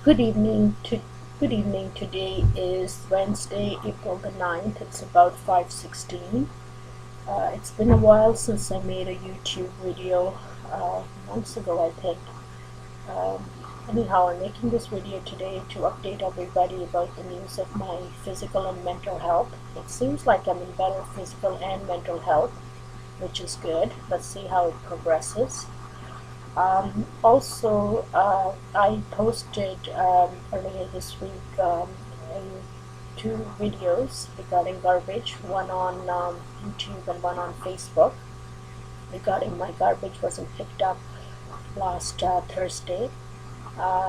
Good evening. Good evening. Today is Wednesday, April the 9th. It's about 5:16. It's been a while since I made a YouTube video, months ago, I think. Um, Anyhow, I'm making this video today to update everybody about the news of my physical and mental health. It seems like I'm in better physical and mental health, which is good. Let's see how it progresses. I posted earlier this week two videos regarding garbage, one on YouTube and one on Facebook, regarding my garbage wasn't picked up last Thursday.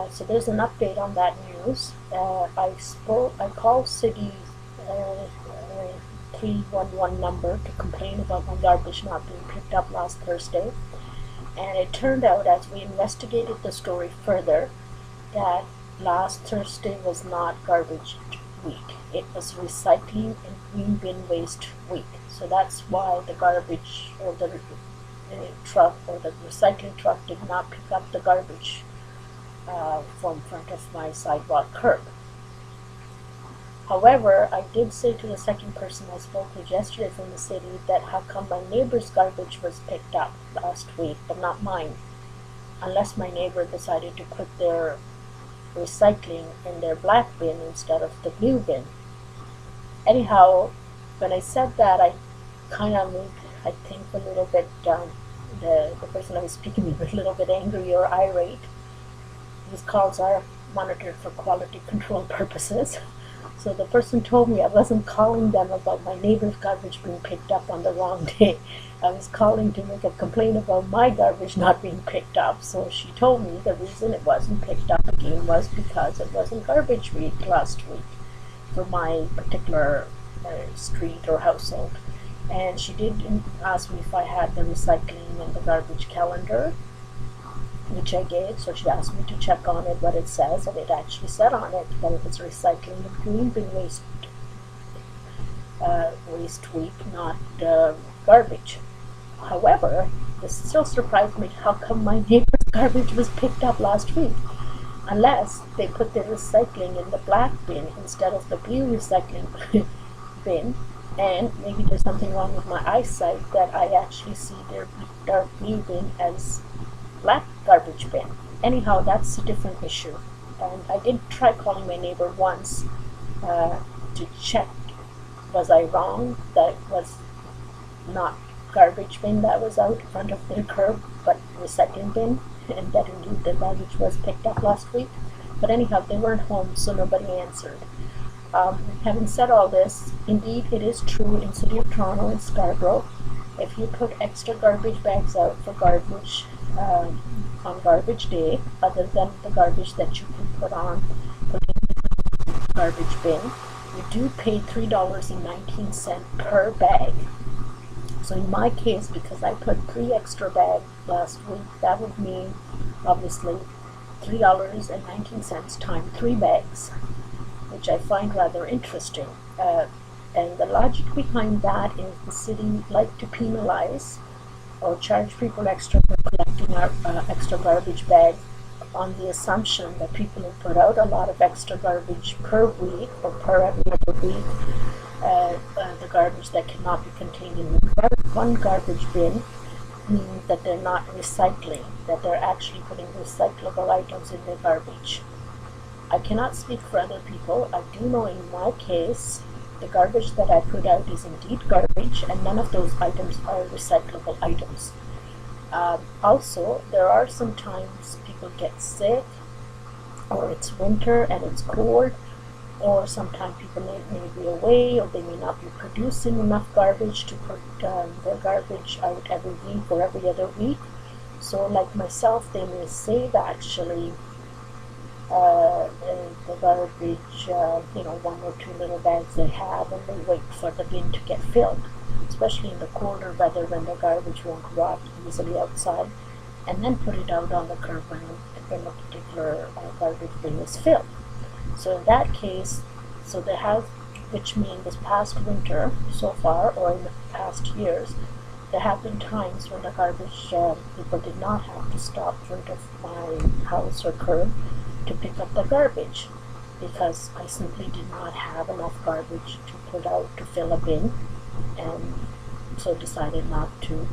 So there's an update on that news. I called city 311 number to complain about my garbage not being picked up last Thursday. And it turned out, as we investigated the story further, that last Thursday was not garbage week. It was recycling and green bin waste week. So that's why the garbage or the truck or the recycling truck did not pick up the garbage from front of my sidewalk curb. However, I did say to the second person I spoke with yesterday from the city that how come my neighbor's garbage was picked up last week but not mine, unless my neighbor decided to put their recycling in their black bin instead of the blue bin. Anyhow, when I said that, I kind of made, I think, a little bit, the person I was speaking with was a little bit angry or irate. These calls are monitored for quality control purposes. So the person told me I wasn't calling them about my neighbor's garbage being picked up on the wrong day. I was calling to make a complaint about my garbage not being picked up. So she told me the reason it wasn't picked up again was because it wasn't garbage week last week for my particular street or household. And she did ask me if I had the recycling and the garbage calendar, which I did. So she asked me to check on it, what it says, and it actually said on it that it was recycling and green bin waste week, not garbage. However, this still surprised me. How come my neighbor's garbage was picked up last week? Unless they put their recycling in the black bin instead of the blue recycling bin, and maybe there's something wrong with my eyesight that I actually see their dark blue bin as black garbage bin. Anyhow, that's a different issue. And I did try calling my neighbor once to check, was I wrong that it was not garbage bin that was out in front of their curb, but recycling bin, and that indeed the garbage was picked up last week. But anyhow, they weren't home, so nobody answered. Having said all this, indeed it is true in City of Toronto and Scarborough, if you put extra garbage bags out for garbage on garbage day, other than the garbage that you can put in the garbage bin, you do pay $3.19 per bag. So in my case, because I put 3 extra bags last week, that would mean obviously $3.19 times 3 bags, which I find rather interesting. And the logic behind that is the city like to penalize or charge people extra for collecting our extra garbage bags on the assumption that people who put out a lot of extra garbage per week or per every other week, the garbage that cannot be contained in one garbage bin, means that they're not recycling, that they're actually putting recyclable items in their garbage. I cannot speak for other people. I do know in my case, the garbage that I put out is indeed garbage, and none of those items are recyclable items. Also, there are sometimes people get sick, or it's winter and it's cold, or sometimes people may be away, or they may not be producing enough garbage to put their garbage out every week or every other week. So like myself, they may save actually the garbage, 1 or 2 little bags they have, and they wait for the bin to get filled, especially in the colder weather when the garbage won't rot easily outside, and then put it out on the curb when a particular garbage bin is filled. So in that case, which means this past winter so far, or in the past years, there have been times when the garbage people did not have to stop in front of my house or curb, to pick up the garbage because I simply did not have enough garbage to put out to fill a bin, and so decided not to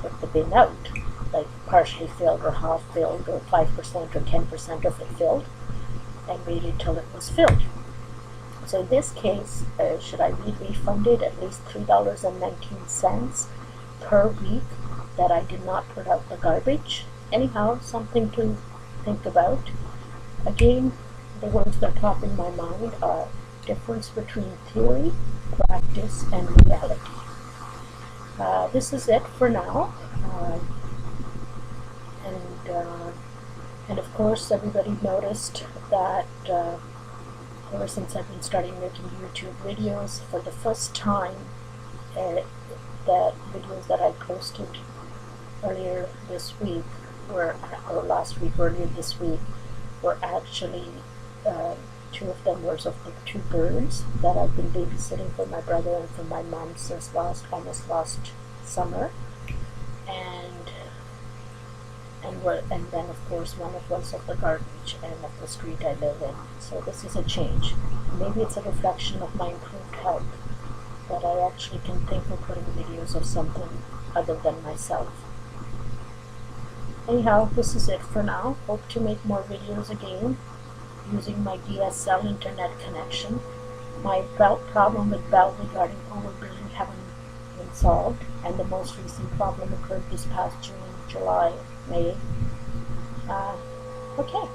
put the bin out, like partially filled or half filled or 5% or 10% of it filled, and waited till it was filled. So in this case, should I be refunded at least $3.19 per week that I did not put out the garbage? Anyhow, something to think about. Again, the words that pop in my mind are difference between theory, practice, and reality. This is it for now. And of course, everybody noticed that ever since I've been starting making YouTube videos, for the first time, that videos that I posted earlier this week or last week, earlier this week, were actually two of them were of the two birds that I've been babysitting for my brother and for my mom since almost last summer, and then of course one was of the garbage and of the street I live in. So this is a change. Maybe it's a reflection of my improved health that I actually can think of putting videos of something other than myself. Anyhow, this is it for now. Hope to make more videos again using my DSL internet connection. My problem with Bell regarding overbilling haven't been solved, and the most recent problem occurred this past June, July, May. Okay.